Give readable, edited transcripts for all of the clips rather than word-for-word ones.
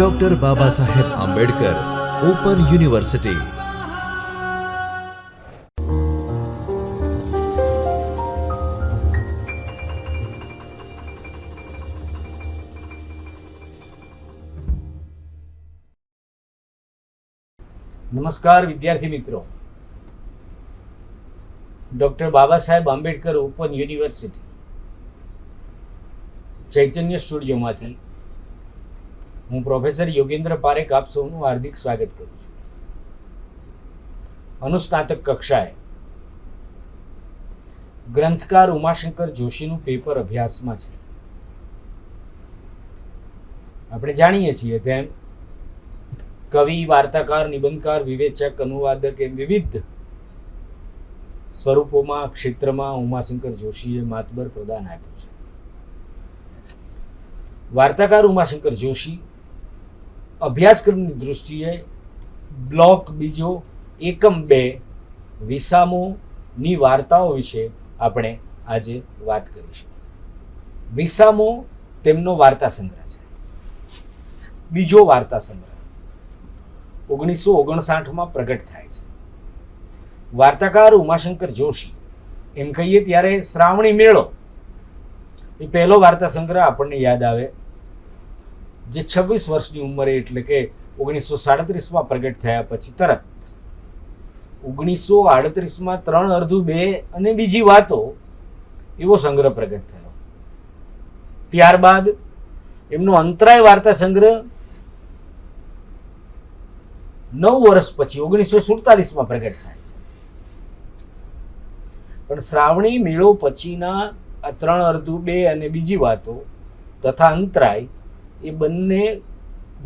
Doctor Baba Saheb Ambedkar open university. નમસ્કાર વિદ્યાર્થી મિત્રો, doctor Baba Saheb Ambedkar open university ચૈતન્ય સ્ટુડિયોમાંથી હું પ્રોફેસર યોગેન્દ્ર પારેખ આપ સૌનું હાર્દિક સ્વાગત કરું છું. અનુસ્નાતક કક્ષાએ ગ્રંથકાર ઉમાશંકર જોશીનું પેપર અભ્યાસમાં છે. આપણે જાણીએ છીએ તેમ કવિ, વાર્તાકાર, નિબંધકાર, વિવેચક, અનુવાદક એમ વિવિધ સ્વરૂપોમાં, ક્ષેત્રમાં ઉમાશંકર જોશીએ માતબર પ્રદાન આપ્યું છે. વાર્તાકાર ઉમાશંકર જોશી અભ્યાસક્રમની દૃષ્ટિએ બ્લોક બીજો એકમ 2 વિસામોની વાર્તાઓ વિશે આપણે આજે વાત કરીશું. વિસામો તેમનો વાર્તા સંગ્રહ છે, બીજો વાર્તા સંગ્રહ 1959માં પ્રગટ થાય છે. વાર્તાકાર ઉમાશંકર જોશી એમ કહીએ ત્યારે શ્રાવણી મેળો એ પહેલો વાર્તા સંગ્રહ આપણને યાદ આવે, જે 26 વર્ષની ઉંમરે એટલે કે 1937માં પ્રગટ થયા પછી તરત 1938માં 3 અર્ધું 2 અને બીજી વાતો એવો સંગ્રહ પ્રગટ થયો. ત્યારબાદ એમનો અંતરાય વાર્તા સંગ્રહ 9 વર્ષ પછી 1947માં પ્રગટ થાય છે. પણ શ્રાવણી મેળો પછીના આ 3 અર્ધું 2 અને બીજી વાતો તથા અંતરાય એ બંને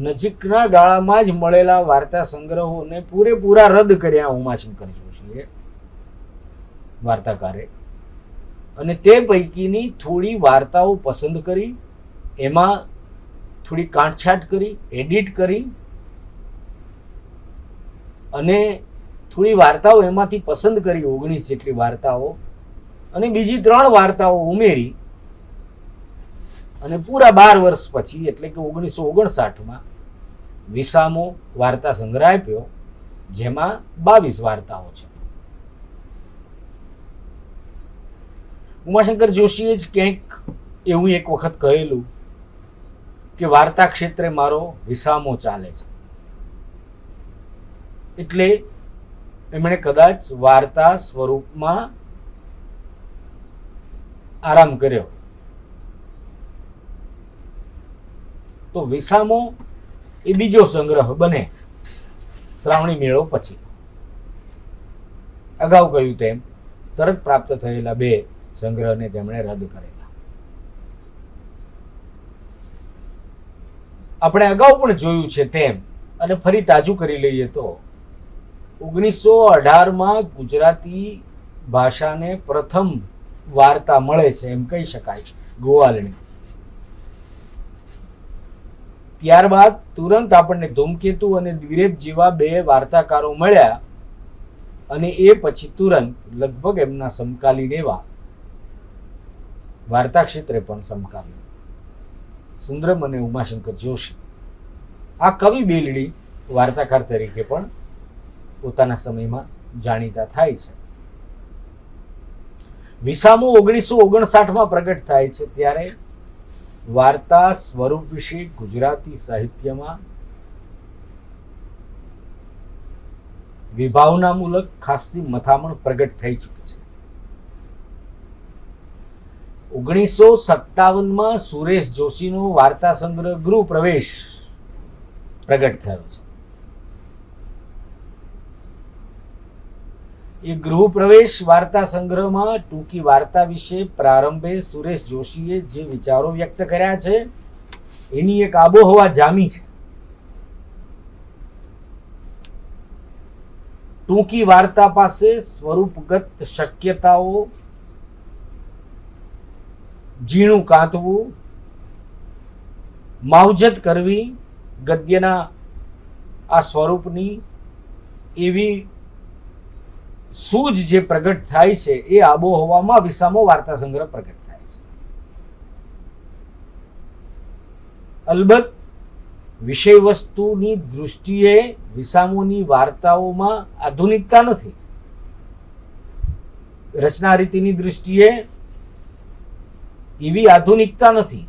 નજીકના ગાળામાં જ મળેલા વાર્તા સંગ્રહોને પૂરેપૂરા રદ કર્યા ઉમાશંકર જોશીએ, વાર્તાકારે. અને તે પૈકીની થોડી વાર્તાઓ પસંદ કરી, એમાં થોડી કાંટછાટ કરી, એડિટ કરી અને થોડી વાર્તાઓ એમાંથી પસંદ કરી, 19 જેટલી વાર્તાઓ, અને બીજી 3 વાર્તાઓ ઉમેરી અને પૂરા 12 વર્ષ પછી એટલે કે 1959માં વિસામો વાર્તા સંગ્રહ આપ્યો, જેમાં 22 વાર્તાઓ છે. ઉમાશંકર જોશીએ જ ક્યાંક એવું એક વખત કહેલું કે વાર્તા ક્ષેત્રે મારો વિસામો ચાલે છે. એટલે એમણે કદાચ વાર્તા સ્વરૂપમાં આરામ કર્યો. તો વિસામો એ બીજો સંગ્રહ બને શ્રાવણી મેળો પછી. અગાઉ કહ્યું તેમ તરત પ્રાપ્ત થયેલા 2 સંગ્રહને તેમણે રદ કરેલા. આપણે અગાઉ પણ જોયું છે તેમ, અને ફરી તાજું કરી લઈએ તો 1918માં ગુજરાતી ભાષાને પ્રથમ વાર્તા મળે છે એમ કહી શકાય, ગોવાલણી. ત્યારબાદ તુરંત આપણને ધૂમકેતુ અને દ્વિરેફ જેવા 2 વાર્તાકારો મળ્યા, અને એ પછી તુરંત લગભગ એમના સમકાલીન એવા વાર્તા ક્ષેત્રે પણ સમકાલીન સુંદરમ અને ઉમાશંકર જોશી આ કવિ બેલડી વાર્તાકાર તરીકે પણ પોતાના સમયમાં જાણીતા થાય છે. વિસામો 1959માં પ્રગટ થાય છે ત્યારે વાર્તા સ્વરૂપ વિશે ગુજરાતી સાહિત્યમાં વિભાવનામૂલક ખાસી મથામણ પ્રગટ થઈ ચૂકી છે. 1957માં સુરેશ જોશીનો વાર્તા સંગ્રહ ગૃહ પ્રવેશ પ્રગટ થયો છે. એ ગૃહ પ્રવેશ વાર્તા સંગ્રહમાં ટૂંકી વાર્તા વિશે પ્રારંભે સુરેશ જોશીએ જે વિચારો વ્યક્ત કર્યા છે એની એક આબોહવા જામી છે. ટૂંકી વાર્તા પાસે સ્વરૂપગત શક્યતાઓ, ઝીણું કાંતવું, માવજત કરવી, ગદ્યના આ સ્વરૂપની એવી સૂઝ જે પ્રગટ થાય છે એ આબોહવામાં વિસામો વાર્તા સંગ્રહ પ્રગટ થાય છે. અલબત્ત વિષય વસ્તુની દૃષ્ટિએ વિસામોની વાર્તાઓમાં આધુનિકતા નથી. રચના રીતિની દૃષ્ટિએ એવી આધુનિકતા નથી.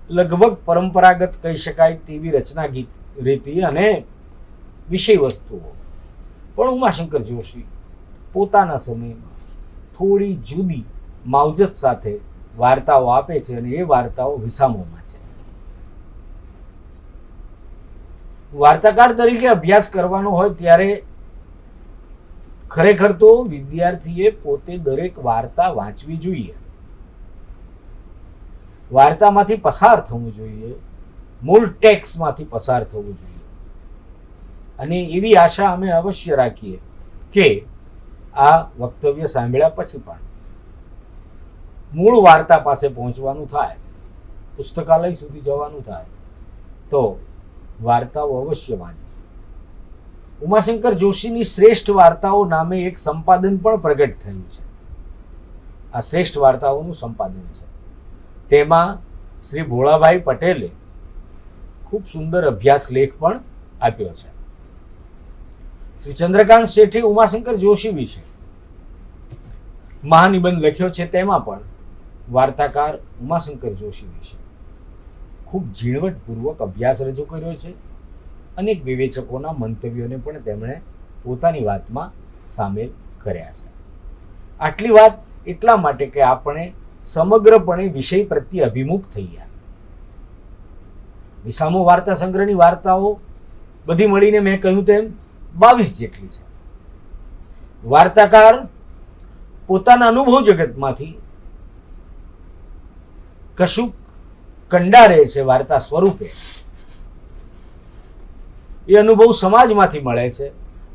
લગભગ પરંપરાગત કહી શકાય તેવી રચના રીતિ અને વિષય વસ્તુઓ. પણ ઉમાશંકર જોશી પોતાના સમયમાં થોડી જુદી માવજત સાથે વાર્તાઓ આપે છે અને એ વાર્તાઓ વિસામોમાં છે. વાર્તાકાર તરીકે અભ્યાસ કરવાનો હોય ત્યારે ખરેખર તો વિદ્યાર્થીએ પોતે દરેક વાર્તા વાંચવી જોઈએ, વાર્તામાંથી પસાર થવું જોઈએ, મૂળ ટેક્સ્ટમાંથી પસાર થવું જોઈએ. અને એવી આશા અમે અવશ્ય રાખીએ કે આ વક્તવ્ય સાંભળ્યા પછી પણ મૂળ વાર્તા પાસે પહોંચવાનું થાય, પુસ્તકાલય સુધી જવાનું થાય તો વાર્તાઓ અવશ્ય વાંચે. ઉમાશંકર જોશીની શ્રેષ્ઠ વાર્તાઓ નામે એક સંપાદન પણ પ્રગટ થયું છે. આ શ્રેષ્ઠ વાર્તાઓનું સંપાદન છે. તેમાં શ્રી ભોળાભાઈ પટેલે ખૂબ સુંદર અભ્યાસ લેખ પણ આપ્યો છે. શ્રી ચંદ્રકાંત શેઠે ઉમાશંકર જોશી વિશે મહાનિબંધ લખ્યો છે. તેમાં પણ વાર્તાકાર ઉમાશંકર જોશી વિશે ખૂબ ઝીણવટપૂર્વક અભ્યાસ રજૂ કર્યો છે. અનેક વિવેચકોના મંતવ્યોને પણ તેમણે પોતાની વાતમાં સામેલ કર્યા છે. આટલી વાત એટલા માટે કે આપણે સમગ્રપણે વિષય પ્રત્યે અભિમુખ થઈ ગયા. વિસામો વાર્તા સંગ્રહની વાર્તાઓ બધી મળીને મેં કહ્યું તેમ 22 જેટલી છે. વાર્તાકાર પોતાના અનુભવ જગતમાંથી કશુંક કંડારે છે વાર્તા સ્વરૂપે. એ અનુભવ સમાજમાંથી મળે છે,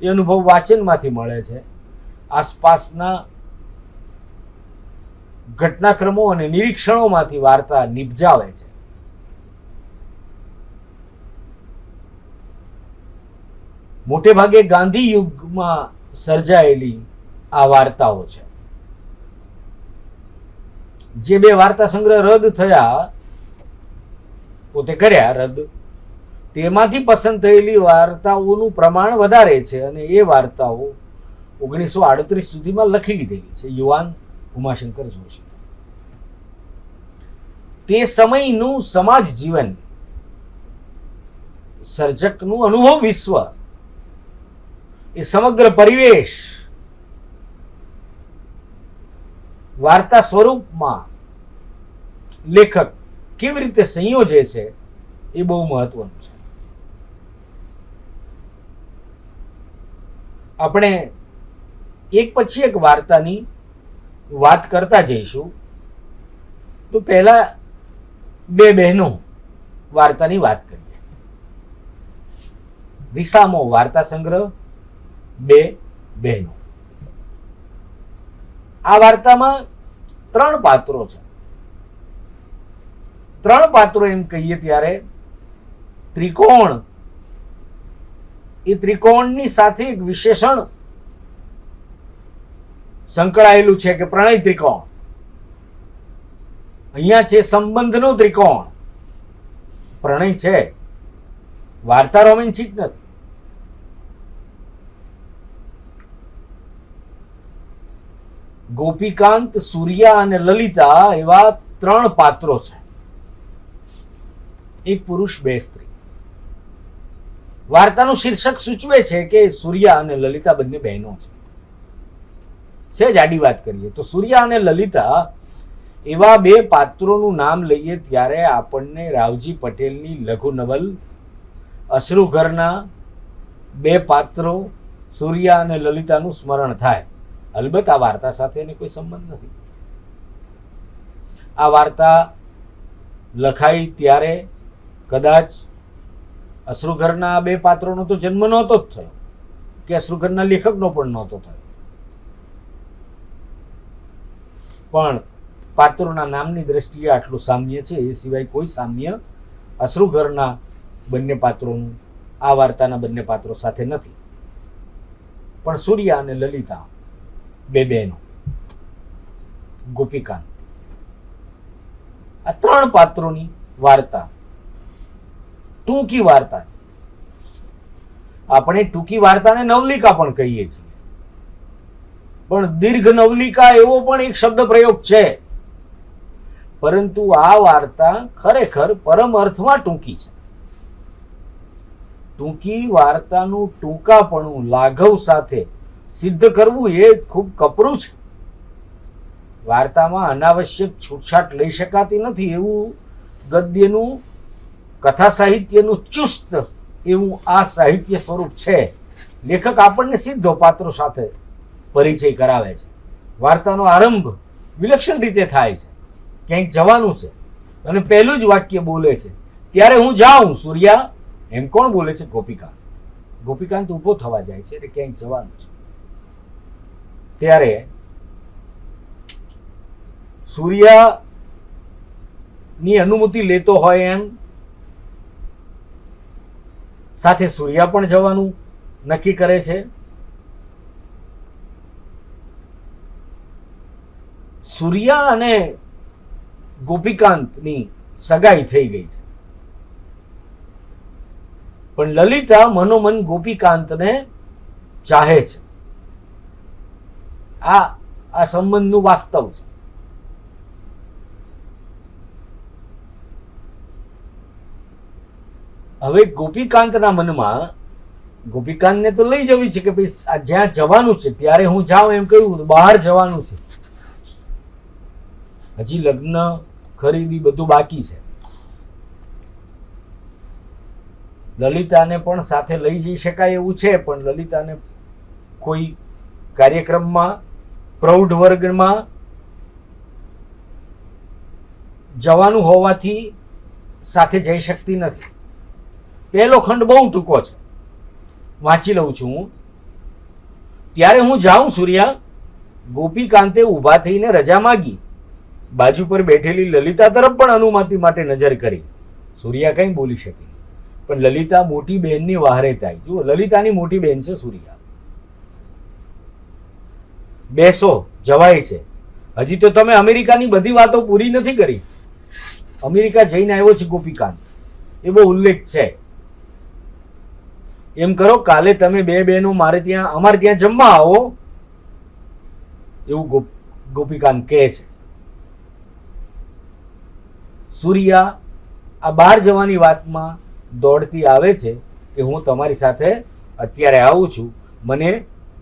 એ અનુભવ વાચનમાંથી મળે છે, આસપાસના ઘટનાક્રમો અને નિરીક્ષણોમાંથી વાર્તા નિપજાવે છે. મોટે ભાગે ગાંધી યુગમાં સર્જાયેલી આ વાર્તાઓ છે. જે 2 વાર્તા સંગ્રહ રદ થયા, પોતે કર્યા રદ, તેમાંથી પસંદ થયેલી વાર્તાઓનું પ્રમાણ વધારે છે અને એ વાર્તાઓ 1938 સુધીમાં લખી લીધેલી છે યુવાન ઉમાશંકર જોશી. તે સમયનું સમાજ જીવન, સર્જકનું અનુભવ વિશ્વ, એ સમગ્ર પરિવેશ વાર્તા સ્વરૂપમાં લેખક કેવી રીતે સંયોજે છે એ બહુ મહત્વનું છે. આપણે એક પછી એક વાર્તાની વાત કરતા જઈશું. તો પહેલા 2 બહેનો વાર્તાની વાત કરીએ. વિસામો વાર્તા સંગ્રહ 2 બહેનો. આ વાર્તામાં 3 પાત્રો છે. 3 પાત્રો એમ કહીએ ત્યારે ત્રિકોણ, એ ત્રિકોણની સાથે એક વિશેષણ સંકળાયેલું છે કે પ્રણય ત્રિકોણ. અહીંયા છે સંબંધનો ત્રિકોણ. પ્રણય છે, વાર્તા રોમેન્ટિક નથી. ગોપીકાંત, સૂર્યા અને લલિતા એવા 3 પાત્રો છે. એક પુરુષ 2 સ્ત્રી. વાર્તાનું શીર્ષક સૂચવે છે કે સૂર્યા અને લલિતા બંને બહેનો છે. સહેજ આડી વાત કરીએ તો સૂર્યા અને લલિતા એવા 2 પાત્રોનું નામ લઈએ ત્યારે આપણને રાવજી પટેલની લઘુ નવલ અશ્રુઘરના 2 પાત્રો સૂર્યા અને લલિતાનું સ્મરણ થાય. અલબત્ત આ વાર્તા સાથે એનો કોઈ સંબંધ નથી. આ વાર્તા લખાઈ ત્યારે કદાચ અશ્રુઘરના 2 પાત્રોનો તો જન્મ નહોતો જ થયો, કે અશ્રુઘરના લેખકનો પણ નહોતો થયો. પણ પાત્રોના નામની દ્રષ્ટિએ આટલું સામ્ય છે. એ સિવાય કોઈ સામ્ય અશ્રુઘરના બંને પાત્રોનું આ વાર્તાના બંને પાત્રો સાથે નથી. પણ સૂર્યા અને લલિતા 2 બહેનો, ગોપીકાંત, આ 3 પાત્રોની વાર્તા ટૂંકી વાર્તા છે. આપણે ટૂંકી વાર્તાને નવલિકા પણ કહીએ છીએ, પણ દીર્ઘ નવલિકા એવો પણ એક શબ્દ પ્રયોગ છે. પરંતુ આ વાર્તા ખરેખર પરમ અર્થમાં ટૂંકી છે. ટૂંકી વાર્તાનું ટૂંકાપણું લાઘવ સાથે સિદ્ધ કરવું એ ખૂબ કપરું છે. વાર્તામાં અનાવશ્યક છૂટછાટ લઈ શકાતી નથી. એવું ગદ્યનું, કથા સાહિત્યનું ચુસ્ત એવું આ સાહિત્ય સ્વરૂપ છે. લેખક આપણને સીધો પાત્રો સાથે પરિચય કરાવે છે. વાર્તાનો આરંભ વિલક્ષણ રીતે થાય છે. ક્યાંક જવાનું છે અને પહેલું જ વાક્ય બોલે છે, ત્યારે હું જાઉં સૂર્યા. એમ કોણ બોલે છે? ગોપીકાંત. ગોપીકાંત ઊભો થવા જાય છે એટલે ક્યાંક જવાનું છે. ત્યારે સૂર્યા ની અનુમતિ લેતો હોય એમ સાથે સૂર્યા પણ જવાનું નક્કી કરે છે. સૂર્યા અને ગોપીકાંતની સગાઈ થઈ ગઈ છે, પણ લલિતા મનોમન ગોપીકાંતને ચાહે છે. આ સંબંધનું વાસ્તવ છે. હવે ગોપીકાંતના મનમાં ગોપીકાંતને તો લઈ જવી છે કે ભાઈ જ્યાં જવાનું છે ત્યારે હું જાઉં એમ કહ્યું, બહાર જવાનું છે. હજી લગ્ન, ખરીદી બધું બાકી છે. લલિતાને પણ સાથે લઈ જઈ શકાય એવું છે, પણ લલિતાને કોઈ કાર્યક્રમમાં, પ્રૌઢ વર્ગમાં જવાનું હોવાથી સાથે જઈ શકતી નથી. પહેલો ખંડ બહુ ટૂંકો છે, વાંચી લઉં છું હું. ત્યારે હું જાઉં સૂર્યા. ગોપીકાંતે ઊભા થઈને રજા માગી. બાજુ પર બેઠેલી લલિતા તરફ પણ અનુમતિ માટે નજર કરી. સૂર્યા કંઈ બોલી શકી, પણ લલિતા મોટી બહેનની વહારે થાય. જુઓ, લલિતાની મોટી બહેન છે સૂર્યા. બેસો, જવાય છે. હજી તો તમે અમેરિકાની બધી વાતો પૂરી નથી કરી. અમેરિકા જઈને આવ્યો છે ગોપીકાંત, એ બહુ ઉલ્લેખ છે. એમ કરો, કાલે તમે બે બહેનો અમારે ત્યાં જમવા આવો, એવું ગોપીકાંત કહે છે. સૂર્યા આ બહાર જવાની વાતમાં દોડતી આવે છે કે હું તમારી સાથે અત્યારે આવું છું, મને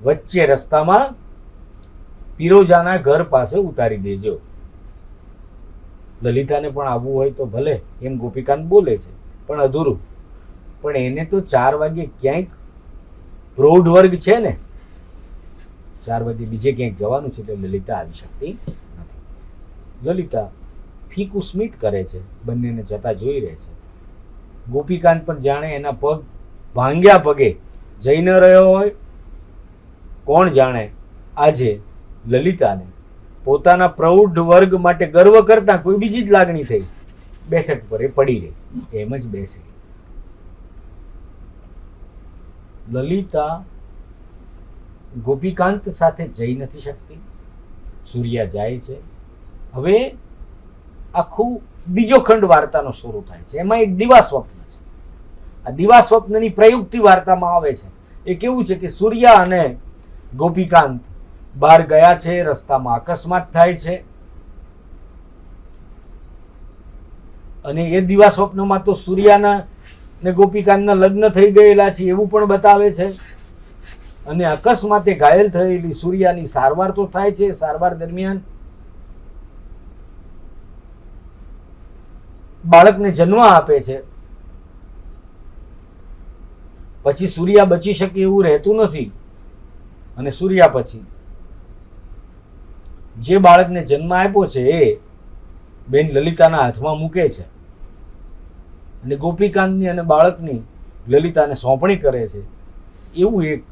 વચ્ચે રસ્તામાં પિરોજાના ઘર પાસે ઉતારી દેજો. લલિતાને પણ આવવું હોય તો ભલે, એમ ગોપીકાંત બોલે છે, પણ અધૂરું. પણ એને તો 4 વાગે ક્યાંક પ્રૌઢ વર્ગ છે ને, 4 વાગે બીજે ક્યાંક જવાનું છે, એટલે લલિતા આવી શકતી નથી. લલિતા ફીકું સ્મિત કરે છે, બંનેને જતા જોઈ રહે છે. ગોપીકાંત પણ જાણે એના પગ ભાંગ્યા પગે જઈ ન રહ્યો હોય. કોણ જાણે આજે લલિતાને પોતાના પ્રૌઢ વર્ગ માટે ગર્વ કરતા કોઈ બીજી જ લાગણી થઈ. બેઠક પર એ પડી રહી, એમ જ બેસી. લલિતા ગોપીકાંત સાથે જઈ નથી શકતી. સૂર્યા જાય છે. હવે આખું બીજો ખંડ વાર્તાનો શરૂ થાય છે. એમાં એક દિવા સ્વપ્ન છે. આ દિવા સ્વપ્નની પ્રયુક્તિ વાર્તામાં આવે છે. એ કેવું છે કે સૂર્યા અને ગોપીકાંત બહાર ગયા છે, રસ્તામાં અકસ્માત થાય છે, અને એ દિવા સ્વપ્નમાં તો સૂર્યાના ને ગોપીકાંતના લગ્ન થઈ ગયેલા છે એવું પણ બતાવે છે. અને અકસ્માતે ઘાયલ થયેલી સૂર્યાની સારવાર તો થાય છે. સારવાર દરમિયાન બાળકને જન્મ આપે છે. પછી સૂર્યા બચી શકે એવું રહેતું નથી, અને સૂર્યા પછી જે બાળકને જન્મ આપ્યો છે એ બેન લલિતાના હાથમાં મૂકે છે, અને ગોપીકાંતની અને બાળકની લલિતાને સોંપણી કરે છે. એવું એક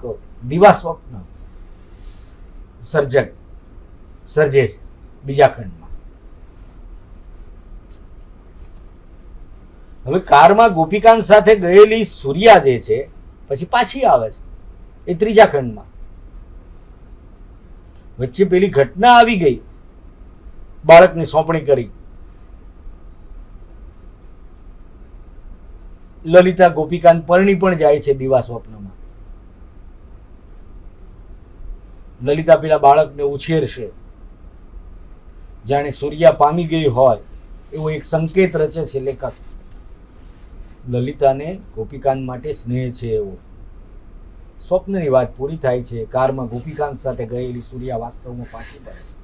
દિવા સ્વપ્ન સર્જે છે બીજા ખંડમાં. હવે કારમાં ગોપીકાંત સાથે ગયેલી સૂર્યા જે છે પછી પાછી આવે છે, એ ત્રીજા ખંડમાં. વચ્ચે પેલી ઘટના આવી ગઈ, બાળકની સોંપણી કરી. લલિતા ગોપીકાંત પરણી પણ જાય છે દિવા સ્વપ્નમાં. લલિતા પેલા બાળકને ઉછેરશે, જાણે સૂર્યા પામી ગઈ હોય એવો એક સંકેત રચે છે લેખક. લલિતાને ગોપીકાંત માટે સ્નેહ છે એવો. સ્વપ્નની વાત પૂરી થાય છે. કારમાં ગોપીકાંત સાથે ગયેલી સૂર્યા વાસ્તવમાં પાછી પડે છે.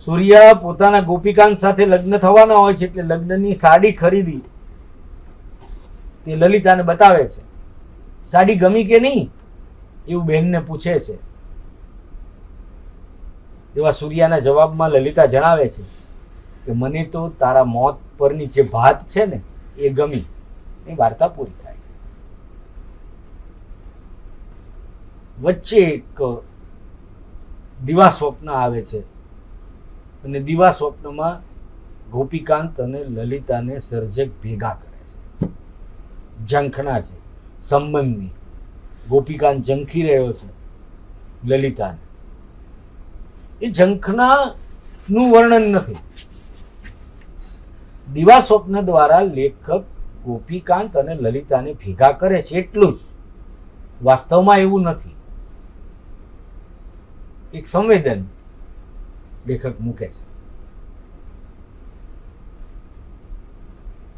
સૂર્યા પોતાના ગોપીકાંત સાથે લગ્ન થવાના હોય છે એટલે લગ્નની સાડી ખરીદી તે લલિતાને બતાવે છે. સાડી ગમી કે નહીં એવું બહેનને પૂછે છે. એવા સૂર્યાના જવાબમાં લલિતા જણાવે છે કે મને તો તારા મોત પરની જે ભાત છે ને એ ગમી. એ વાર્તા પૂરી થાય છે. વચ્ચે એક દિવા સ્વપ્ન આવે છે અને દિવા સ્વપ્નમાં ગોપીકાંત અને લલિતાને સર્જક ભેગા કરે છે. ઝંખના છે સંબંધની. ગોપીકાંત ઝંખી રહ્યો છે લલિતાને. એ ઝંખનાનું વર્ણન નથી. દિવા સ્વપ્ન દ્વારા લેખક ગોપીકાંત અને લલિતાને ભેગા કરે છે એટલું જ. વાસ્તવમાં એવું નથી. એક સંવેદન લેખક મૂકે છે.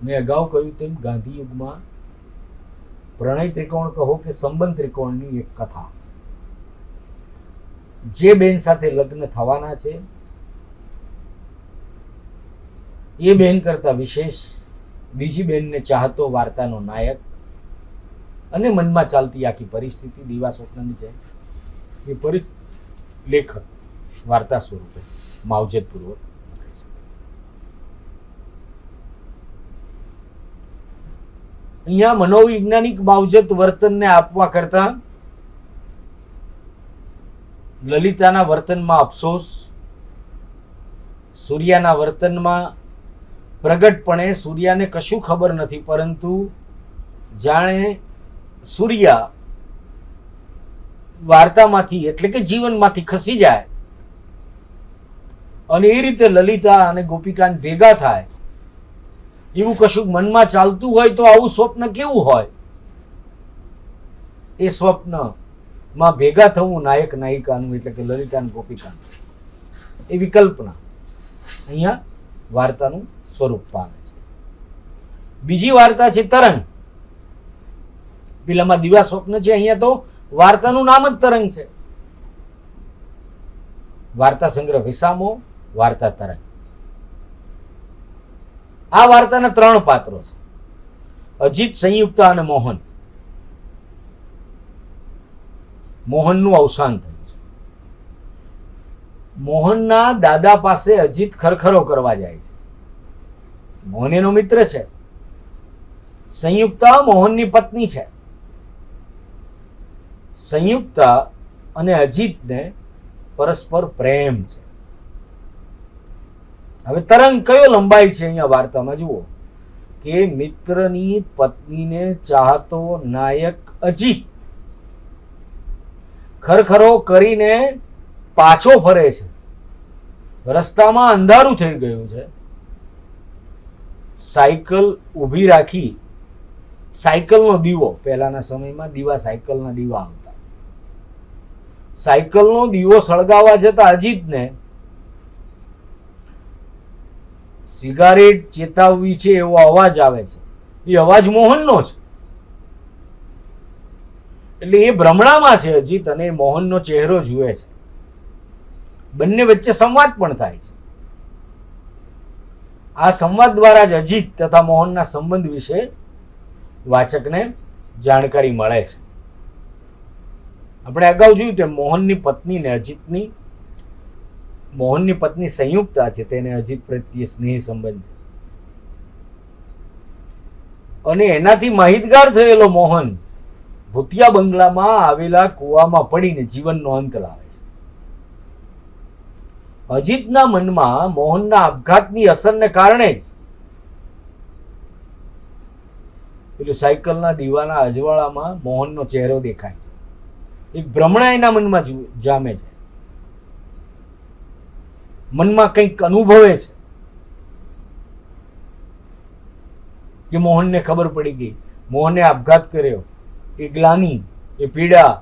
મેં અગાઉ કહ્યું તેમ ગાંધી યુગમાં પ્રણય ત્રિકોણ કહો કે સંબંધ ત્રિકોણની એક કથા. જે બેન સાથે લગ્ન થવાના છે એ બેન કરતા વિશેષ બીજી બેનને ચાહતો વાર્તાનો નાયક અને મનમાં ચાલતી આખી પરિસ્થિતિ દિવા સ્વપ્નની છે. એ પરિસ્થિતિ લેખક વાર્તા સ્વરૂપે માવજતપૂર્વક લખે છે. અહીંયા મનોવૈજ્ઞાનિક માવજત વર્તનને આપવા કરતા લલિતાના વર્તનમાં અફસોસ, સૂર્યાના વર્તનમાં પ્રગટપણે સૂર્યાને કશું ખબર નથી, પરંતુ જાણે સૂર્યા વાર્તામાંથી એટલે કે જીવનમાંથી ખસી જાય અને એ રીતે લલિતા અને ગોપીકાંત ભેગા થાય એવું કશું મનમાં ચાલતું હોય તો આવું સ્વપ્ન કેવું હોય? એ સ્વપ્નમાં ભેગા થવું નાયક નાયિકાનું એટલે કે લલિતા અને ગોપીકાંત એ વિકલ્પના અહીંયા વાર્તાનું સ્વરૂપ પામે છે. બીજી વાર્તા છે તરંગ. પેલામાં દિવા સ્વપ્ન છે, અહીંયા તો વાર્તાનું નામ જ તરંગ છે. વાર્તા સંગ્રહ વિસામો, વાર્તા તરંગ. આ વાર્તાના 3 પાત્રો છે: અજીત, સંયુક્તા અને મોહન. મોહનનું અવસાન થયું છે. મોહનના દાદા પાસે અજીત ખરખરો કરવા જાય છે. મોહન એનો મિત્ર છે. સંયુક્તા મોહનની પત્ની છે. સંયુક્તા અને અજીતને પરસ્પર પ્રેમ છે. હવે તરંગ કયો લંબાઈ છે અહીંયા વાર્તામાં જુઓ કે મિત્રની પત્નીને ચાહતો નાયક અજીત ખરખરો કરીને પાછો ફરે છે. રસ્તામાં અંધારું થઈ ગયું છે. સાયકલ ઊભી રાખી, સાયકલનો દીવો, પહેલાના સમયમાં દીવા સાયકલના દીવા આવતા, સાયકલનો દીવો સળગાવવા જતા અજીતને સિગારેટ ચેતાવવી છે એવો અવાજ આવે છે. એ અવાજ મોહનનો છે. એટલે એ ભ્રમણામાં છે અજીત અને મોહનનો ચહેરો જુએ છે. બંને વચ્ચે સંવાદ પણ થાય છે. આ સંવાદ દ્વારા જ અજીત તથા મોહનના સંબંધ વિશે વાચકને જાણકારી મળે છે. આપણે અગાઉ જોયું તેમ મોહનની પત્ની ને અજીતની, મોહનની પત્ની સંયુક્તા છે, તેને અજીત પ્રત્યે સ્નેહ સંબંધ છે. અને એનાથી માહિતગાર થયેલો મોહન ભૂતિયા બંગલામાં આવેલા કૂવામાં પડીને જીવનનો અંત લાવે છે. અજીતના મનમાં મોહનના આપઘાતની અસરને કારણે જ પેલું સાયકલના દીવાના અજવાળામાં મોહનનો ચહેરો દેખાય છે. એક ભ્રમણા એના મનમાં જામે છે. મનમાં કંઈક અનુભવે છે. કે મોહનને ખબર પડી ગઈ, મોહને આપઘાત કર્યો, એ ગ્લાની, એ પીડા,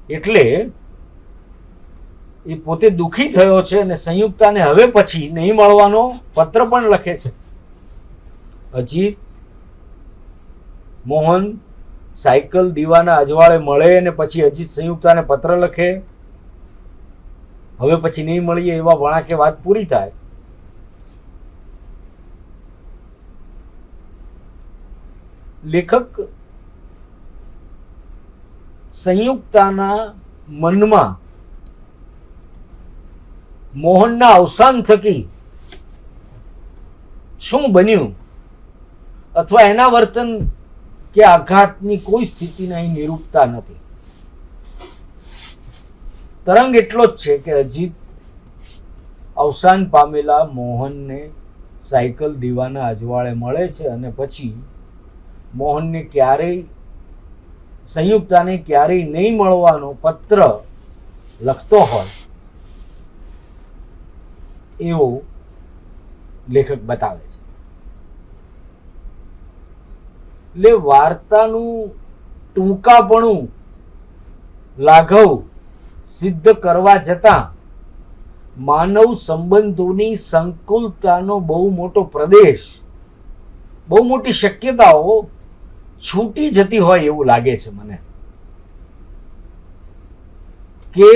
એટલે એ પોતે દુઃખી થયો છે અને સંયુક્તાને હવે પછી નહીં મળવાનો પત્ર પણ લખે છે. અજીત, મોહન સાયકલ દીવાના અજવાળે મળે અને પછી અજીત સંયુક્તાને પત્ર લખે, હવે પછી નહીં મળીએ એવા વણાકે વાત પૂરી થાય. લેખક સંયુક્તાના મનમાં મોહનના અવસાન થકી શું બન્યું અથવા એના વર્તન કે આઘાતની કોઈ સ્થિતિને અહીં નિરૂપતા નથી. તરંગ એટલો જ છે કે અજીત અવસાન પામેલા મોહનને સાયકલ દીવાના અજવાળે મળે છે અને પછી મોહનને ક્યારેય, સંયુક્તાને ક્યારેય નહીં મળવાનો પત્ર લખતો હોય એવો લેખક બતાવે છે. એટલે વાર્તાનું ટૂંકાપણું લાઘવ સિદ્ધ કરવા જતાં માનવ સંબંધોની સંકુલતાનો બહુ મોટો પ્રદેશ, બહુ મોટી શક્યતાઓ છૂટી જતી હોય એવું લાગે છે મને. કે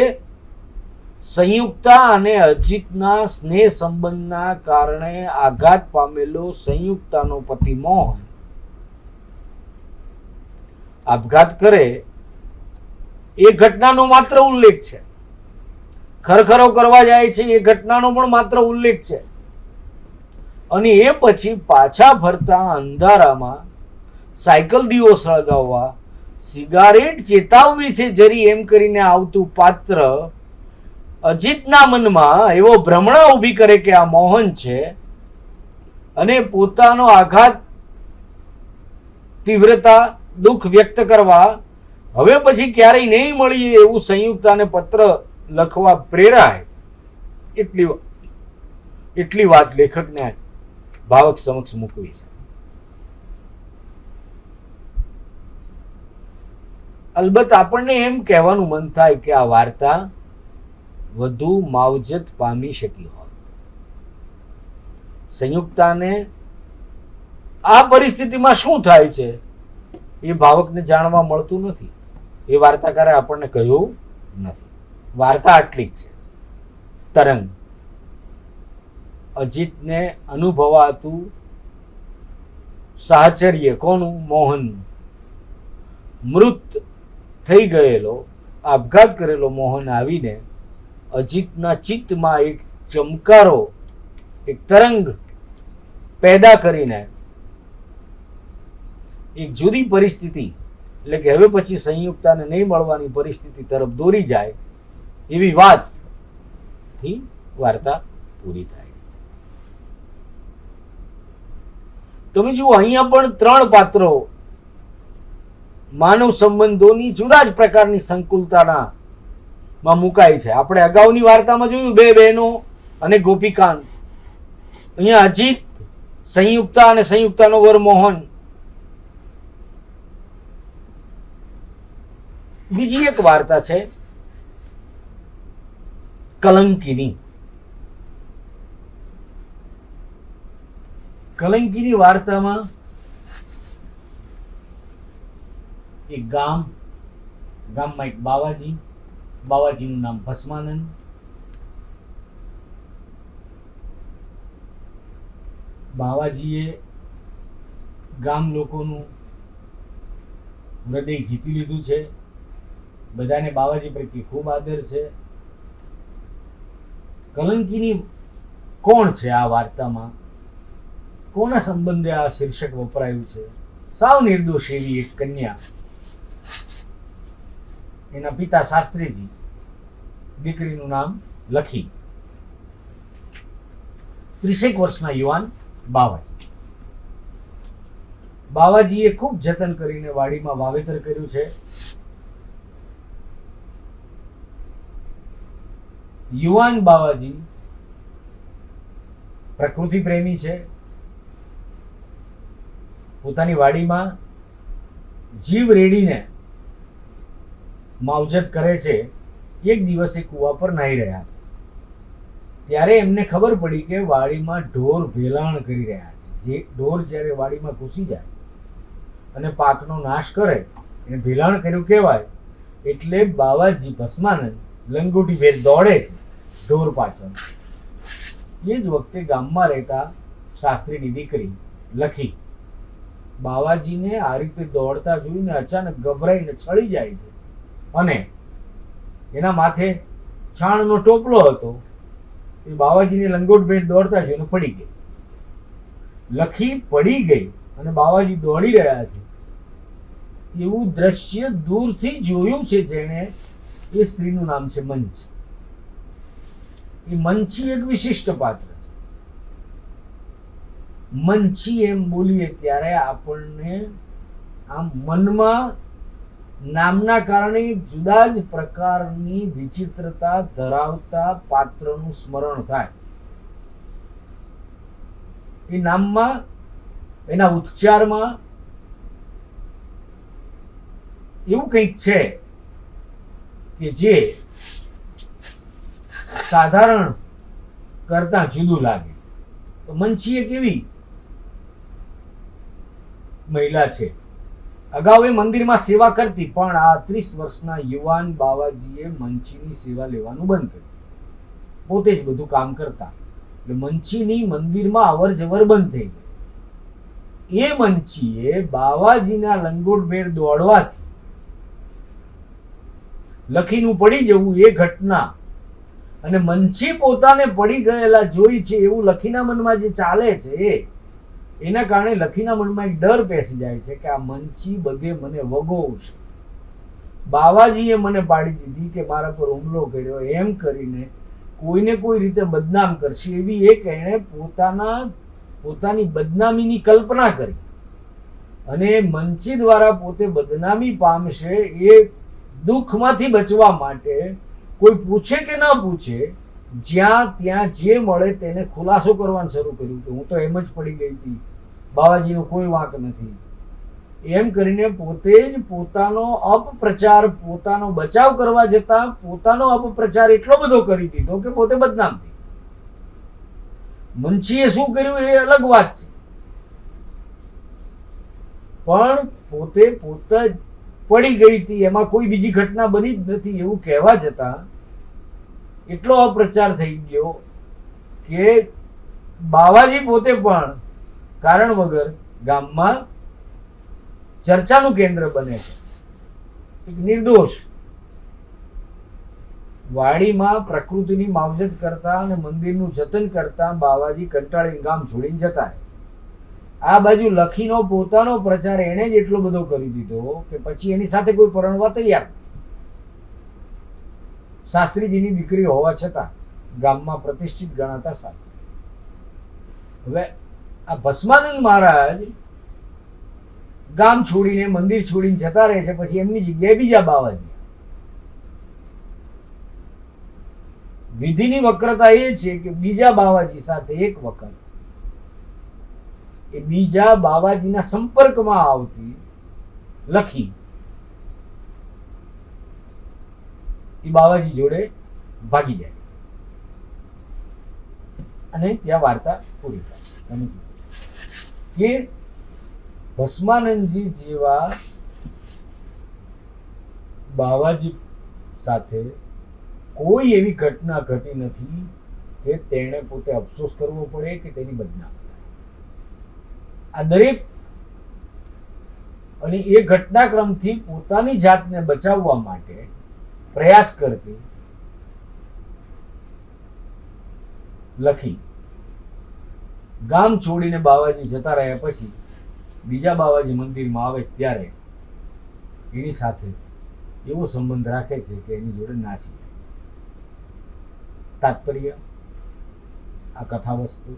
સંયુક્તા અને અજીતના સ્નેહ સંબંધના કારણે આઘાત પામેલો સંયુક્તાનો પતિ મોહન આપઘાત કરે એ ઘટનાનો માત્ર ઉલ્લેખ છે. ખરખરો કરવા જાય છે એ ઘટનાનો પણ માત્ર ઉલ્લેખ છે. અને એ પછી પાછા ફરતા અંધારામાં સાયકલ દીવો સળગાવવા, સિગારેટ ચેતાવવી છે જરી એમ કરીને આવતું પાત્ર અજીતના મનમાં એવો ભ્રમણા ઊભી કરે કે આ મોહન છે અને પોતાનો આઘાત, તીવ્રતા, દુઃખ વ્યક્ત કરવા હવે પછી ક્યારેય નહીં મળીએ એવું સંયુક્તાને પત્ર લખવા પ્રેરાય એટલી વાત લેખકને ભાવક સમક્ષ મૂકવી છે. અલબત્ત આપણને એમ કહેવાનું મન થાય કે આ વાર્તા વધુ માવજત પામી શકી હોત. સંયુક્તાને આ પરિસ્થિતિમાં શું થાય છે એ ભાવકને જાણવા મળતું નથી. એ વાર્તાકારે આપણને કહ્યું નથી. વાર્તા આટલી જ છે. તરંગ, અજીતને અનુભવાતું સાહચર્ય કોનું? મોહનનું. મૃત થઈ ગયેલો, આપઘાત કરેલો મોહન આવીને અજીતના ચિત્તમાં એક ચમકારો, એક તરંગ પેદા કરીને એક જુદી પરિસ્થિતિ, એટલે કે હવે પછી સંયુક્તાને નહીં મળવાની પરિસ્થિતિ તરફ દોરી જાય એવી વાતથી વાર્તા પૂરી થાય છે. તમે જુઓ, અહીંયા પણ ત્રણ પાત્રો માનવ સંબંધોની જુદા જ પ્રકારની સંકુલતાના માં મુકાય છે. આપણે અગાઉની વાર્તામાં જોયું બે બહેનો અને ગોપીકાંત. અહીંયા અજીત, સંયુક્તા અને સંયુક્તાનો વર મોહન. બીજી એક વાર્તા છે કલંકીની. કલંકીની વાર્તામાં એક ગામમાં એક બાવાજીનું નામ ભસ્માનંદ. બાવાજીએ ગામ લોકોનું હૃદય જીતી લીધું છે. બધાને બાવાજી પ્રત્યે ખૂબ આદર છે. કલંકીની કોણ છે આ વાર્તામાં? કોના સંબંધે આ શીર્ષક વપરાયું છે? સાવ નિર્દોષ એવી એક કન્યા, એના પિતા શાસ્ત્રીજી, દીકરીનું નામ લખી. 30 વર્ષના યુવાન બાવાજી. બાવાજીએ ખૂબ જતન કરીને વાડીમાં વાવેતર કર્યું છે. યુવાન બાવાજી પ્રકૃતિ પ્રેમી છે. પોતાની વાડીમાં જીવ રેડીને માવજત કરે છે. એક દિવસે કૂવા પર નાહી રહ્યા છે ત્યારે એમને ખબર પડી કે વાડીમાં ઢોર ભેલાણ કરી રહ્યા છે. જે ઢોર જ્યારે વાડીમાં ઘૂસી જાય અને પાકનો નાશ કરે એને ભેલાણ કર્યું કહેવાય. એટલે બાવાજી ભસ્માનંદ લંગોટી ભેર દોડે છે ઢોર પાછળ. એ જ વખતે ગામમાં રહેતા શાસ્ત્રીની દીકરી લખી બાવાજીને આ રીતે દોડતા જોઈને અચાનક ગભરાઈને છળી જાય છે અને એના માથે છાણનો ટોપલો હતો. એ બાવાજીને લંગોટ ભેટ દોડતા જોઈને પડી ગઈ. લખી પડી ગઈ અને બાવાજી દોડી રહ્યા છે એવું દ્રશ્ય દૂરથી જોયું છે જેણે. એ સ્ત્રીનું નામ છે મંચ. એ મંચી એક વિશિષ્ટ પાત્ર છે. મંચી એમ બોલીએ ત્યારે આપણને આમ મનમાં નામના કારણે જુદા જ પ્રકારની વિચિત્રતા ધરાવતા પાત્રનું સ્મરણ થાય. એ નામમાં એના ઉચ્ચારમાં એવું કંઈક છે કે જે સાધારણ કરતા જુદું લાગે. તો મંચી એક એવી મહિલા છે. અગાઉ એ મંદિરમાં સેવા કરતી પણ આ 30 વર્ષના યુવાન બાવાજીએ મંચીની સેવા લેવાનું બંધ કર્યું. પોતે જ બધું કામ કરતા એટલે મંચીની મંદિરમાં અવર જવર બંધ થઈ ગઈ. એ મંચીએ બાવાજીના લંગોટભેર દોડવાથી લખીનું પડી જવું એ ઘટના અને મંચી પોતાને પડી ગયેલા જોઈ છે એવું લખીના મનમાં જે ચાલે છે એના કારણે લખીના મનમાં એક ડર બેસી જાય છે કે આ મંચી બધે મને વગોવશે. બાવાજીએ મને પાડી દીધી કે મારા પર હુમલો કર્યો એમ કરીને કોઈને કોઈ રીતે બદનામ કરશે એવી એક એણે પોતાની બદનામીની કલ્પના કરી અને મંચી દ્વારા પોતે બદનામી પામશે એ દુઃખમાંથી બચવા માટે કોઈ પૂછે કે ન પૂછે જ્યાં ત્યાં જે મળે તેને ખુલાસો કરવાનું શરૂ કર્યું કે હું તો એમ જ પડી ગઈ હતી, બાવાજીનો કોઈ વાંક નથી. એમ કરીને પોતે જ પોતાનો અપપ્રચાર, પોતાનો બચાવ કરવા જતા પોતાનો અપપ્રચાર એટલો બધો કરી દીધો કે પોતે બદનામ થઈ. મંચીએ શું કર્યું એ અલગ વાત છે, પણ પોતે પડી ગઈ હતી એમાં કોઈ બીજી ઘટના બની જ નથી એવું કહેવા જતા એટલો અપ્રચાર થઈ ગયો કે બાવાજી પોતે પણ કારણ વગર ગામમાં ચર્ચાનું કેન્દ્ર બને છે. એક નિર્દોષ વાડીમાં પ્રકૃતિની માવજત કરતા અને મંદિરનું જતન કરતા બાવાજી કંટાળીને ગામ છોડીને જતા રહે. આ બાજુ લખીનો પોતાનો પ્રચાર એને જ એટલો બધો કરી દીધો કે પછી એની સાથે કોઈ પરણવા તૈયાર. શાસ્ત્રીજીની દીકરી હોવા છતાં ગામમાં પ્રતિષ્ઠિત ગણાતા શાસ્ત્રી. હવે આ ભસ્માનંદ મહારાજ ગામ છોડીને મંદિર છોડીને જતા રહે છે, પછી એમની જગ્યાએ બીજા બાવાજી. વિધિની વક્રતા એ છે કે બીજા બાવાજી સાથે એક વખત એ બીજા બાવાજીના સંપર્કમાં આવતી લખી એ બાવાજી જોડે ભાગી જાય અને ત્યાં વાર્તા પૂરી થાય. કે ભસ્માનંદજી જેવા બાવાજી સાથે કોઈ એવી ઘટના ઘટી નથી કે તેણે પોતે અફસોસ કરવો પડે કે તેની બદનામ. આ દરેક અને એ ઘટનાક્રમથી પોતાની જાતને બચાવવા માટે પ્રયાસ કરતી લખી ગામ છોડીને બાવાજી જતા રહ્યા પછી બીજા બાવાજી મંદિરમાં આવે ત્યારે એની સાથે એવો સંબંધ રાખે છે કે એની જોડે નાસી જાય છે. તાત્પર્ય આ કથા વસ્તુ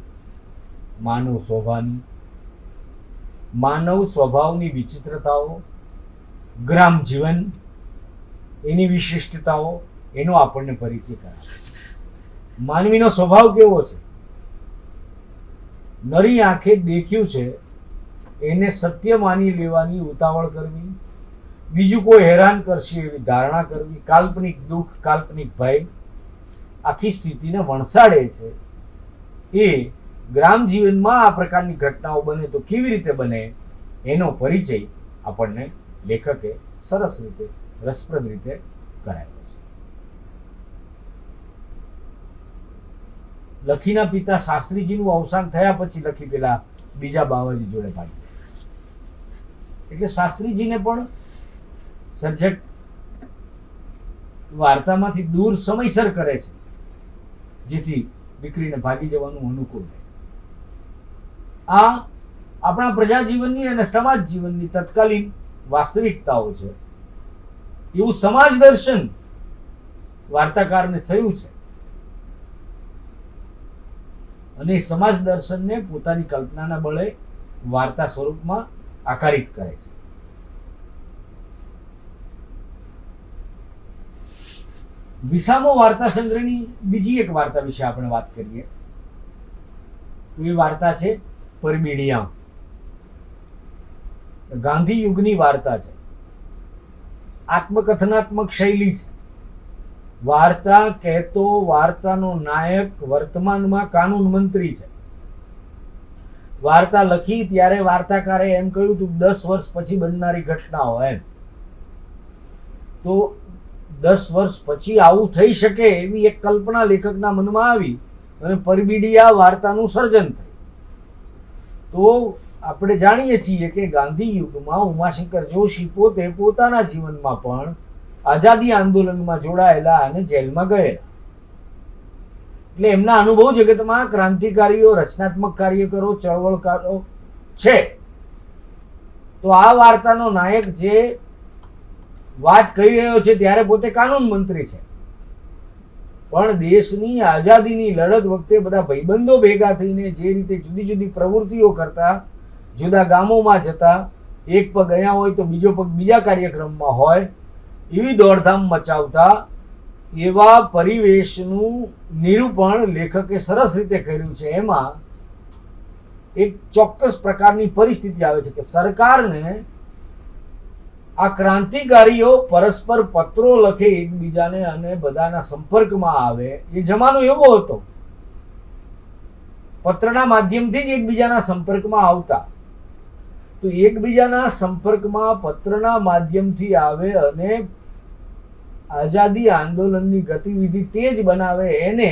માનવ સ્વભાવની વિચિત્રતાઓ, ગ્રામ જીવન, એની વિશિષ્ટતાઓ, એનો આપણને પરિચય કરાવે. માનવીનો સ્વભાવ કેવો છે? નરી આંખે દેખ્યું છે એને સત્ય માની લેવાની ઉતાવળ કરવી, બીજું કોઈ હેરાન કરશે એવી ધારણા કરવી, કાલ્પનિક દુઃખ, કાલ્પનિક ભય આખી સ્થિતિને વણસાડે છે. એ ગ્રામ જીવનમાં આ પ્રકારની ઘટનાઓ બને તો કેવી રીતે બને એનો પરિચય આપણને લેખકે સરસ રીતે, રસપ્રદ રીતે કરાયો છે. લખીના પિતા શાસ્ત્રીજીનું અવસાન થયા પછી લખી પેલા બીજા બાવાજી જોડે ભાગી, એટલે શાસ્ત્રીજીને પણ સબ્જેક્ટ વાર્તામાંથી દૂર સમયસર કરે છે, જેથી દીકરીને ભાગી જવાનું અનુકૂળ રહે. આ આપણા પ્રજા જીવનની અને સમાજ જીવનની તત્કાલીન વાસ્તવિકતાઓ છે. એવું સમાજ દર્શન વાર્તાકારને થયું છે અને એ સમાજ દર્શનને પોતાની કલ્પનાના બળે વાર્તા સ્વરૂપમાં આકારિત કરે છે. વિસામો વાર્તા સંગ્રહની બીજી એક વાર્તા વિશે આપણે વાત કરીએ તો એ વાર્તા છે પરબીડિયા. ગાંધી યુગની વાર્તા છે. આત્મકથનાત્મક શૈલી છે. વાર્તા કહેતો વાર્તાનો નાયક વર્તમાનમાં કાનૂન મંત્રી છે. વાર્તા લખી ત્યારે વાર્તાકારે એમ કહ્યું હતું 10 વર્ષ પછી બનનારી ઘટનાઓ એમ. તો 10 વર્ષ પછી આવું થઈ શકે એવી એક કલ્પના લેખકના મનમાં આવી અને પરબીડિયા વાર્તાનું સર્જન થયું. તો આપણે જાણીએ છીએ કે ગાંધી યુગમાં ઉમાશંકર જોશી પોતે પોતાના જીવનમાં પણ આઝાદી આંદોલનમાં જોડાયેલા અને જેલમાં ગયેલા. એટલે એમના અનુભવ જગતમાં ક્રાંતિકારીઓ, રચનાત્મક કાર્યકરો, ચળવળકારો છે. તો આ વાર્તાનો નાયક જે વાત કહી રહ્યો છે ત્યારે પોતે કાનૂન મંત્રી છે, પણ દેશની આઝાદીની લડત વખતે બધા ભાઈબંધો ભેગા થઈને જે રીતે જુદી જુદી પ્રવૃત્તિઓ કરતા, જુદા ગામોમાં જતા, એક પગ અહીંયા હોય તો બીજો પગ બીજા કાર્યક્રમમાં હોય, એવી દોડધામ મચાવતા એવા પરિવેશનું નિરૂપણ લેખકે સરસ રીતે કર્યું છે. એમાં એક ચોક્કસ પ્રકારની પરિસ્થિતિ આવે છે કે સરકારને આ ક્રાંતિકારીઓ પરસ્પર પત્રો લખે એકબીજાને અને બધાના સંપર્કમાં આવે. એ જમાનો એવો હતો, પત્રના માધ્યમથી જ એકબીજાના સંપર્કમાં આવતા. તો એકબીજાના સંપર્કમાં પત્રના માધ્યમથી આવે અને આઝાદી આંદોલનની ગતિવિધિ તેજ બનાવે, એને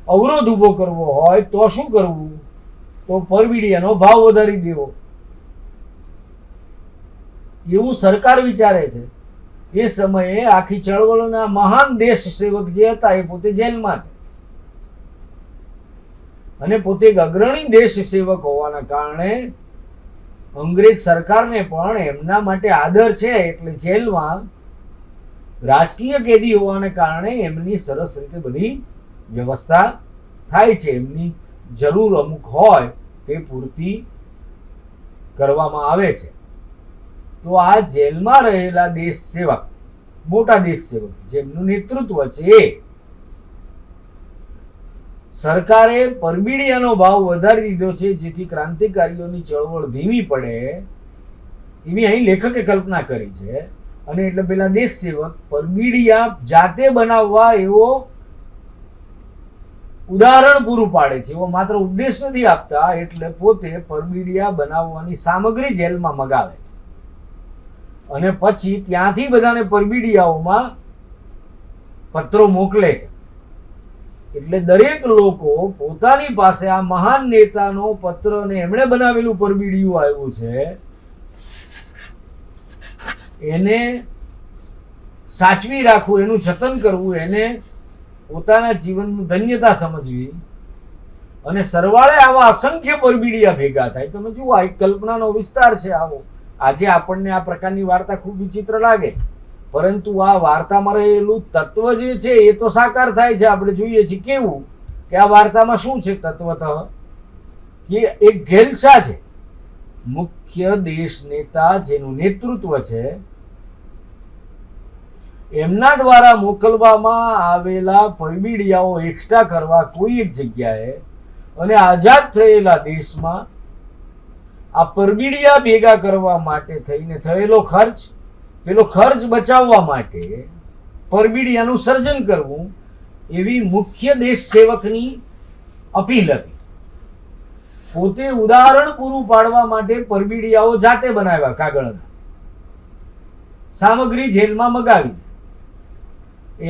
અવરોધ ઊભો કરવો હોય તો શું કરવું? તો પરબીડિયાનો ભાવ વધારી દેવો, એવું સરકાર વિચારે છે. એ સમયે આખી ચળવળના મહાન દેશ સેવક જે હતા એ પોતે જેલમાં છે અને પોતે એક અગ્રણી દેશ સેવક હોવાના કારણે અંગ્રેજ સરકારને પણ એમના માટે આદર છે, એટલે જેલમાં રાજકીય કેદી હોવાને કારણે એમની સરસ રીતે બધી વ્યવસ્થા થાય છે. એમની જરૂર અમુક હોય તે પૂરતી કરવામાં આવે છે. તો આ જેલમાં રહેલા દેશ સેવક, મોટા દેશ સેવક જેમનું નેતૃત્વ છે, સરકારે પરબીડિયાનો ભાવ વધારી દીધો છે જેથી ક્રાંતિકારીઓની ચળવળ ધીમી પડે એવી અહીં લેખકે કલ્પના કરી છે. અને એટલે પેલા દેશ સેવક પરબીડિયા જાતે બનાવવા એવો ઉદાહરણ પૂરું પાડે છે, એવો માત્ર ઉપદેશ નથી આપતા. એટલે પોતે પરબીડિયા બનાવવાની સામગ્રી જેલમાં મગાવે અને પછી ત્યાંથી બધાને પરબીડિયાઓમાં પત્રો મોકલે છે. એટલે દરેક લોકો પોતાની પાસે આ મહાન નેતાનો પત્ર અને એમણે બનાવેલું પરબીડિયું આવ્યું છે એને સાચવી રાખવું, એનું જતન કરવું, એને પોતાના જીવનનું ધન્યતા સમજવી. અને સરવાળે આવા અસંખ્ય પરબીડિયા ભેગા થાય. તમે જુઓ, આ એક કલ્પનાનો વિસ્તાર છે આવો. આજે આપણને આ પ્રકારની વાર્તા ખૂબ વિચિત્ર લાગે, પરંતુ આ વાર્તામાં રહેલું તત્વ જે છે એ તો સાકાર થાય છે. આપણે જોઈએ છીએ કેવું કે આ વાર્તામાં શું છે તત્વતઃ કે એક ઘેલછા છે, મુખ્ય દેશ નેતા જેનું નેતૃત્વ છે, એમના દ્વારા મોકલવામાં આવેલા પરબીડિયાઓ એકઠા કરવા કોઈ એક જગ્યાએ અને આઝાદ થયેલા દેશમાં આ પરબીડિયા ભેગા કરવા માટે થઈને થયેલો ખર્ચ, પેલો ખર્ચ બચાવવા માટે પરબીડિયાનું સર્જન કરવું, એવી મુખ્ય દેશ સેવકની અપીલ હતી. પોતે ઉદાહરણ પૂરું પાડવા માટે પરબીડિયાઓ જાતે બનાવ્યા કાગળના, સામગ્રી જેલમાં મગાવી.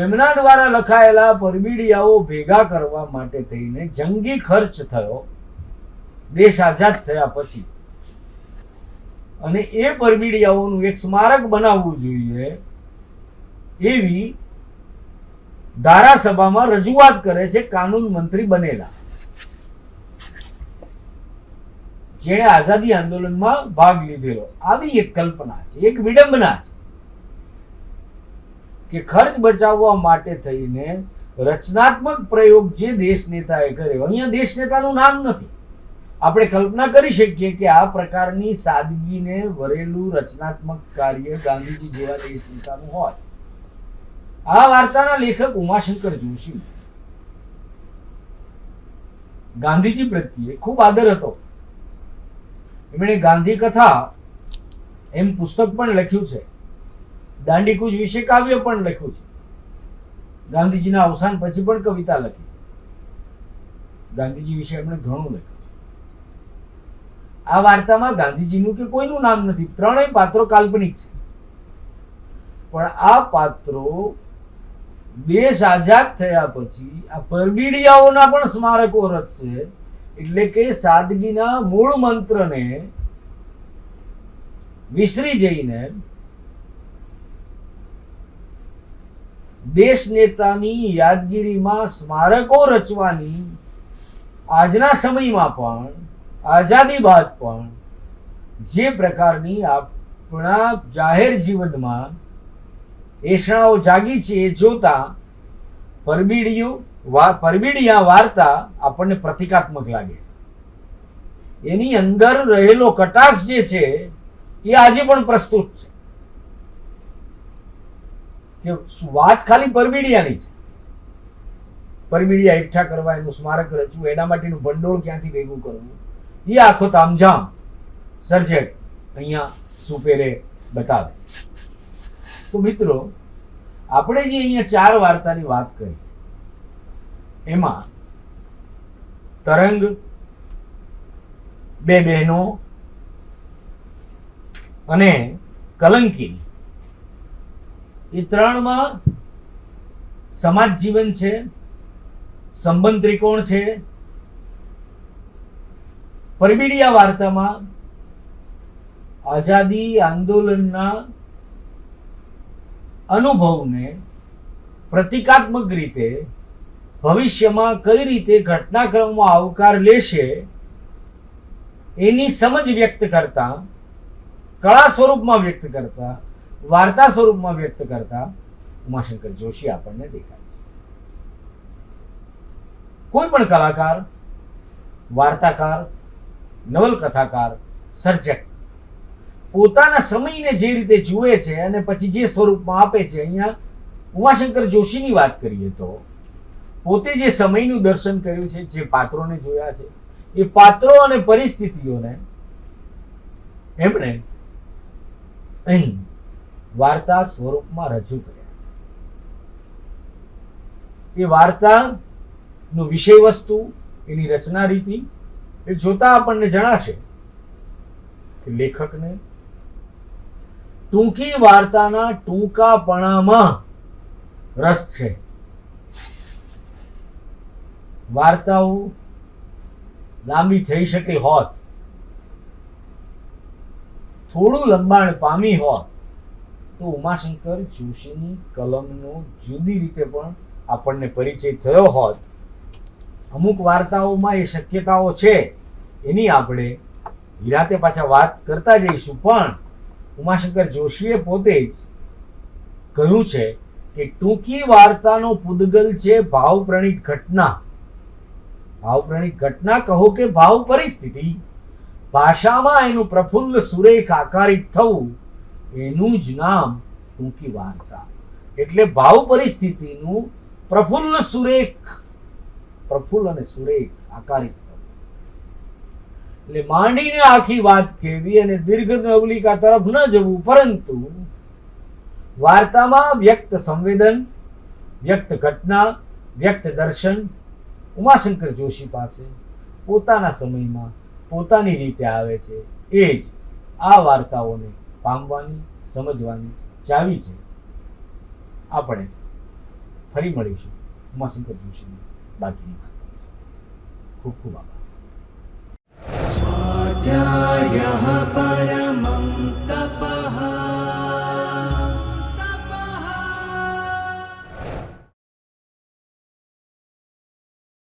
એમના દ્વારા લખાયેલા પરબીડિયાઓ ભેગા કરવા માટે થઈને જંગી ખર્ચ થયો દેશ આઝાદ થયા પછી. અને એ પરબીડિયાઓનું એક સ્મારક બનાવવું જોઈએ એવી ધારાસભામાં રજૂઆત કરે છે કાનૂન મંત્રી બનેલા, જેણે આઝાદી આંદોલનમાં ભાગ લીધેલો. આવી એક કલ્પના છે, એક વિડંબના છે કે ખર્ચ બચાવવા માટે થઈને રચનાત્મક પ્રયોગ જે દેશ નેતાએ કર્યો. અહીંયા દેશ નેતાનું નામ નથી. આપણે કલ્પના કરી શકીએ કે આ પ્રકારની સાદગીને વરેલું રચનાત્મક કાર્ય ગાંધીજી જેવા દેશ નેતાનું હોય. આ વાર્તાના લેખક ઉમાશંકર જોશી ગાંધીજી પ્રત્યે ખૂબ આદર હતો. એમણે ગાંધી કથા એમ પુસ્તક પણ લખ્યું છે. દાંડીકૂચ વિશે કાવ્ય પણ લખ્યું છે. ગાંધીજીના અવસાન પછી પણ કવિતા લખી છે. ગાંધીજી વિશે એમણે ઘણું લખ્યું છે. આ વાર્તામાં ગાંધીજીનું કે કોઈનું નામ નથી. ત્રણેય પાત્રો કાલ્પનિક છે. પણ આ પાત્રો દેશ આઝાદ થયા પછી આ પરબીડિયાઓના પણ સ્મારકો રચશે. એટલે કે સાદગીના મૂળ મંત્રને વિસરી જઈને દેશ નેતાની યાદગીરીમાં સ્મારકો રચવાની આજના સમયમાં પણ, આઝાદી બાદ પણ જે પ્રકારની આપણા જાહેર જીવનમાં એષણાઓ જાગી છે એ જોતા પરબીડિયા વાર્તા આપણને પ્રતિકાત્મક લાગે છે. એની અંદર રહેલો કટાક્ષ જે છે એ આજે પણ પ્રસ્તુત છે કે વાત ખાલી પરબીડિયાની છે. પરબીડિયા એકઠા કરવા, એનું સ્મારક રચવું, એના માટેનું ભંડોળ ક્યાંથી ભેગું કરવું, એ આખો તામઝામ સર્જક અહીંયા સુપેરે બતાવે. તો મિત્રો, આપણે જે અહીંયા 4 વાર્તાની વાત કરી એમાં તરંગ, 2 બહેનો અને કલંકી, એ 3માં સમાજ જીવન છે, સંબંધ ત્રિકોણ છે. પરબીડિયા વાર્તામાં આઝાદી આંદોલનના અનુભવને પ્રતિકાત્મક રીતે ભવિષ્યમાં કઈ રીતે ઘટનાક્રમમાં આવકાર લેશે એની સમજ વ્યક્ત કરતા, કળા સ્વરૂપમાં વ્યક્ત કરતા, વાર્તા સ્વરૂપમાં વ્યક્ત કરતા ઉમાશંકર જોશી આપણને દેખાય છે. કોઈ પણ કલાકાર, વાર્તાકાર, નવલકથાકાર, સર્જક પોતાના સમયને જે રીતે જુએ છે અને પછી જે સ્વરૂપમાં આપે છે. અહીંયા ઉમાશંકર જોશીની વાત કરીએ તો પોતે જે સમયનું દર્શન કર્યું છે, જે પાત્રોને જોયા છે, એ પાત્રો અને પરિસ્થિતિઓને એમણે અહીં વાર્તા સ્વરૂપમાં રજૂ કર્યા છે. એ વાર્તાનું વિષય વસ્તુ, એની રચના રીતિ એ જોતા આપણને જણાશે કે લેખકને ટૂંકી વાર્તાના ટૂંકાપણામાં રસ છે. વાર્તાઓ લાંબી થઈ શકે હોત, થોડું લંબાણ પામી હોત તો ઉમાશંકર જોશીની કલમનો જુદી રીતે પણ આપણને પરિચય થયો હોત. અમુક વાર્તાઓમાં એ શક્યતાઓ છે, એની આપણે નિરાતે પાછા વાત કરતા જઈશું. પણ ઉમાશંકર જોશીએ પોતે જ કહ્યું છે કે ટૂંકી વાર્તાનો પૂદગલ છે ભાવપ્રણિત ઘટના. ભાવપ્રણિત ઘટના કહો કે ભાવ પરિસ્થિતિ, ભાષામાં એનું પ્રફુલ્લ સુરેખ આકારિત થવું, એનું જ નામ ટૂંકી વાર્તા. એટલે ભાવ પરિસ્થિતિનું પ્રફુલ્લ અને સુરેખ આકારિત થવું. એટલે માંડીને આખી વાત કહેવી અને દીર્ઘ નવલિકા તરફ ન જવું, પરંતુ વાર્તામાં વ્યક્ત સંવેદન, વ્યક્ત ઘટના, વ્યક્ત દર્શન ઉમાશંકર જોશી પાસે પોતાના સમયમાં પોતાની રીતે આવે છે. એ જ આ વાર્તાઓને પામવાની, સમજવાની ચાવી છે. આપણે ફરી મળીશું ઉમાશંકર જોશીની બાકીની વાર્તાઓ સાથે. ખૂબ ખૂબ આભાર. स्वाध्यायः परमः